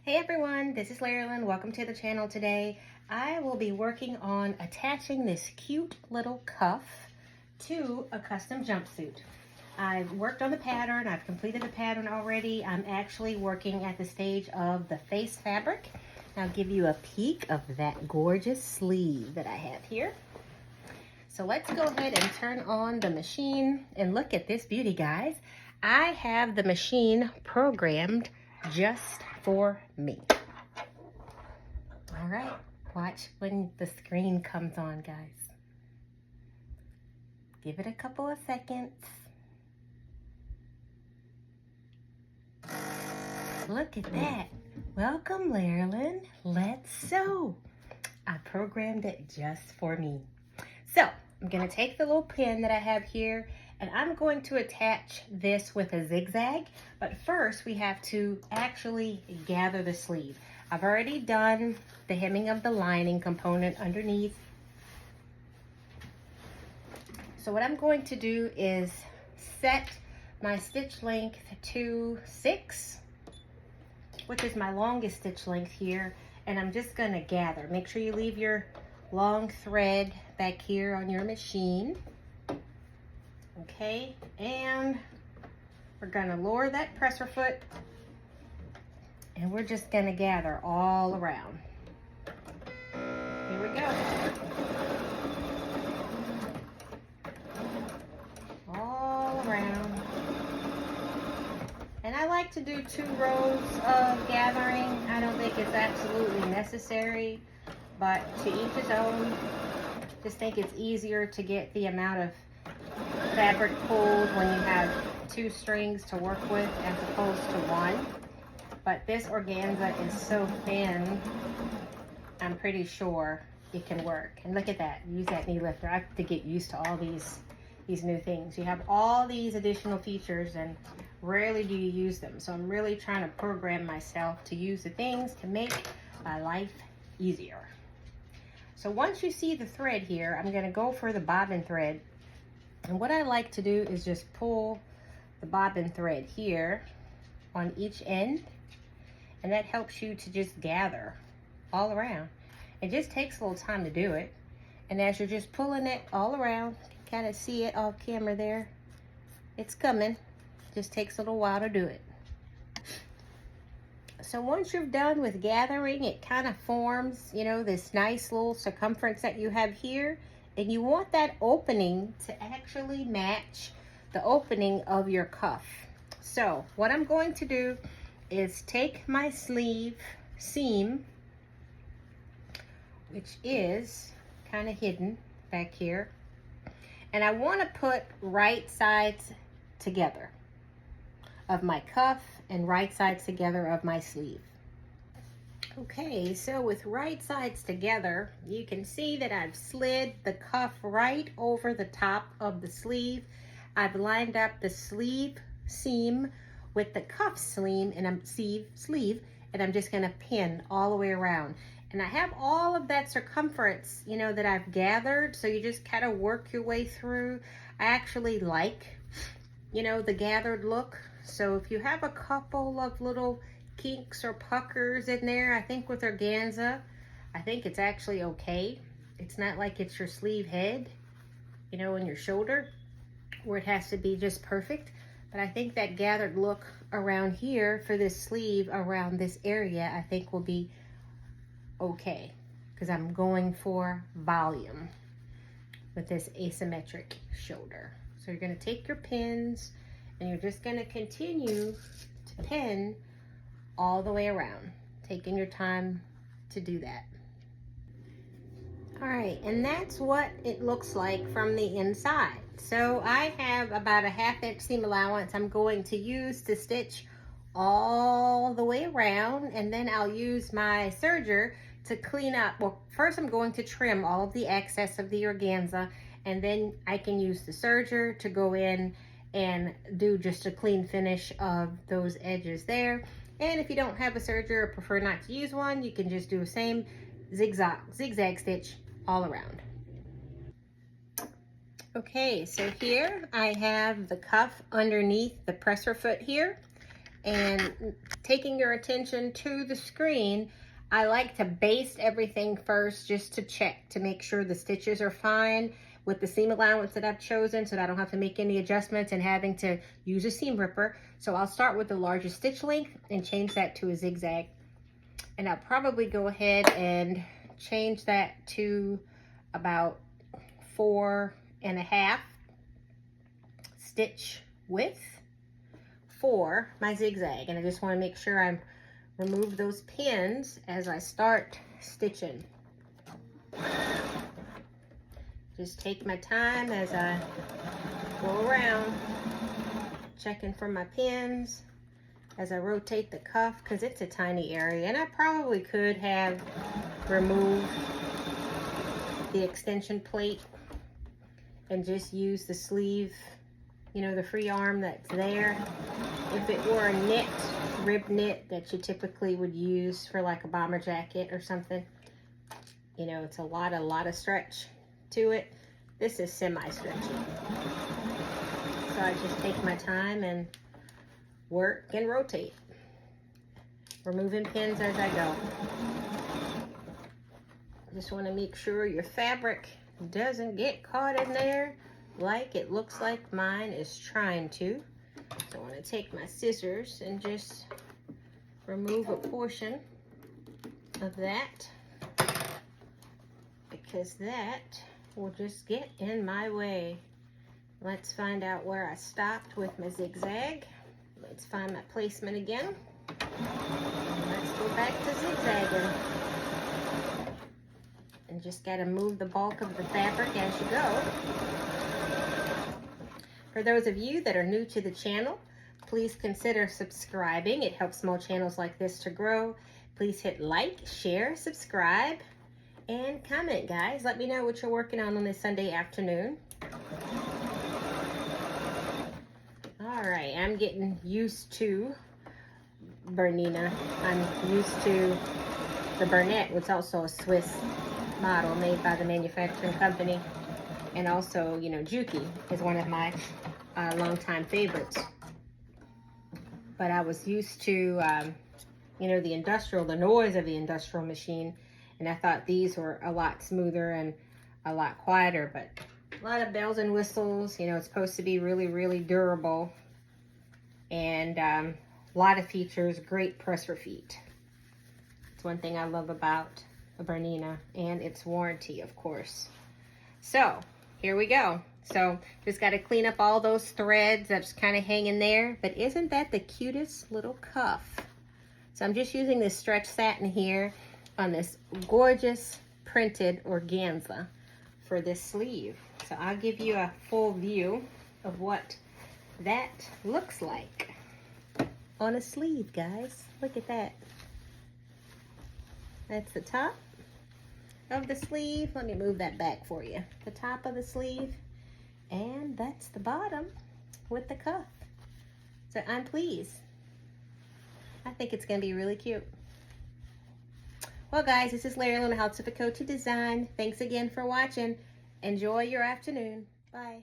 Hey everyone, this is Larilyn. Welcome to the channel today. I will be working on attaching this cute little cuff to a custom jumpsuit. I've worked on the pattern. I've completed the pattern already. I'm actually working at the stage of the face fabric. I'll give you a peek of that gorgeous sleeve that I have here. So let's go ahead and turn on the machine and look at this beauty, guys. I have the machine programmed just for me. All right, watch when the screen comes on, guys. Give it a couple of seconds. Look at that. Welcome, Larilyn. Let's sew. I programmed it just for me. So I'm gonna take the little pin that I have here and I'm going to attach this with a zigzag, but first we have to actually gather the sleeve. I've already done the hemming of the lining component underneath. So what I'm going to do is set my stitch length to 6, which is my longest stitch length here, and I'm just gonna gather. Make sure you leave your long thread back here on your machine. Okay, and we're gonna lower that presser foot and we're just gonna gather all around. Here we go. All around. And I like to do 2 rows of gathering. I don't think it's absolutely necessary, but to each his own. Just think it's easier to get the amount of fabric pulled when you have 2 strings to work with as opposed to 1. But this organza is so thin, I'm pretty sure it can work. And look at that, use that knee lifter. I have to get used to all these new things. You have all these additional features and rarely do you use them. So I'm really trying to program myself to use the things to make my life easier. So once you see the thread here, I'm gonna go for the bobbin thread. And what I like to do is just pull the bobbin thread here on each end, and that helps you to just gather all around. It just takes a little time to do it. And as you're just pulling it all around, you can kind of see it off camera there. It's coming. Just takes a little while to do it. So once you're done with gathering, it kind of forms, you know, this nice little circumference that you have here. And you want that opening to actually match the opening of your cuff. So what I'm going to do is take my sleeve seam, which is kind of hidden back here, and I want to put right sides together of my cuff and right sides together of my sleeve. Okay, so with right sides together, you can see that I've slid the cuff right over the top of the sleeve. I've lined up the sleeve seam with the cuff sleeve, and I'm just gonna pin all the way around. And I have all of that circumference, you know, that I've gathered, so you just kind of work your way through. I actually like, you know, the gathered look. So if you have a couple of little kinks or puckers in there, I think with organza, I think it's actually okay. It's not like it's your sleeve head, you know, in your shoulder, where it has to be just perfect. But I think that gathered look around here for this sleeve around this area, I think will be okay, because I'm going for volume with this asymmetric shoulder. So you're going to take your pins and you're just going to continue to pin all the way around, taking your time to do that. All right, and that's what it looks like from the inside. So I have about a 1/2 inch seam allowance I'm going to use to stitch all the way around, and then I'll use my serger to clean up. Well, first I'm going to trim all of the excess of the organza, and then I can use the serger to go in and do just a clean finish of those edges there. And if you don't have a serger or prefer not to use one, you can just do the same zigzag stitch all around. Okay, so here I have the cuff underneath the presser foot here, and taking your attention to the screen, I like to baste everything first just to check to make sure the stitches are fine with the seam allowance that I've chosen, so that I don't have to make any adjustments and having to use a seam ripper. So I'll start with the largest stitch length and change that to a zigzag. And I'll probably go ahead and change that to about 4.5 stitch width for my zigzag. And I just want to make sure I remove those pins as I start stitching. Just take my time as I go around, checking for my pins as I rotate the cuff, because it's a tiny area. And I probably could have removed the extension plate and just use the sleeve, you know, the free arm that's there. If it were a knit, rib knit that you typically would use for like a bomber jacket or something, you know, it's a lot of stretch to it. This is semi-stretchy. So I just take my time and work and rotate, removing pins as I go. Just want to make sure your fabric doesn't get caught in there like it looks like mine is trying to. So I want to take my scissors and just remove a portion of that, because that will just get in my way. Let's find out where I stopped with my zigzag. Let's find my placement again. Let's go back to zigzagging. And just gotta move the bulk of the fabric as you go. For those of you that are new to the channel, please consider subscribing. It helps small channels like this to grow. Please hit like, share, subscribe, and comment, guys. Let me know what you're working on this Sunday afternoon. All right, I'm getting used to Bernina. I'm used to the Bernat, which is also a Swiss model made by the manufacturing company. And also, you know, Juki is one of my longtime favorites. But I was used to, you know, the noise of the industrial machine. And I thought these were a lot smoother and a lot quieter. But a lot of bells and whistles. You know, it's supposed to be really, really durable. And a lot of features, great press for feet. It's one thing I love about a Bernina, and its warranty, of course. So here we go. So just got to clean up all those threads that's kind of hanging there. But isn't that the cutest little cuff? So I'm just using this stretch satin here on this gorgeous printed organza for this sleeve. So I'll give you a full view of what that looks like on a sleeve, guys. Look at that. That's the top of the sleeve. Let me move that back for you. The top of the sleeve, and that's the bottom with the cuff. So I'm pleased. I think it's gonna be really cute. Well, guys, this is Larry Luna, How to Design. Thanks again for watching. Enjoy your afternoon. Bye.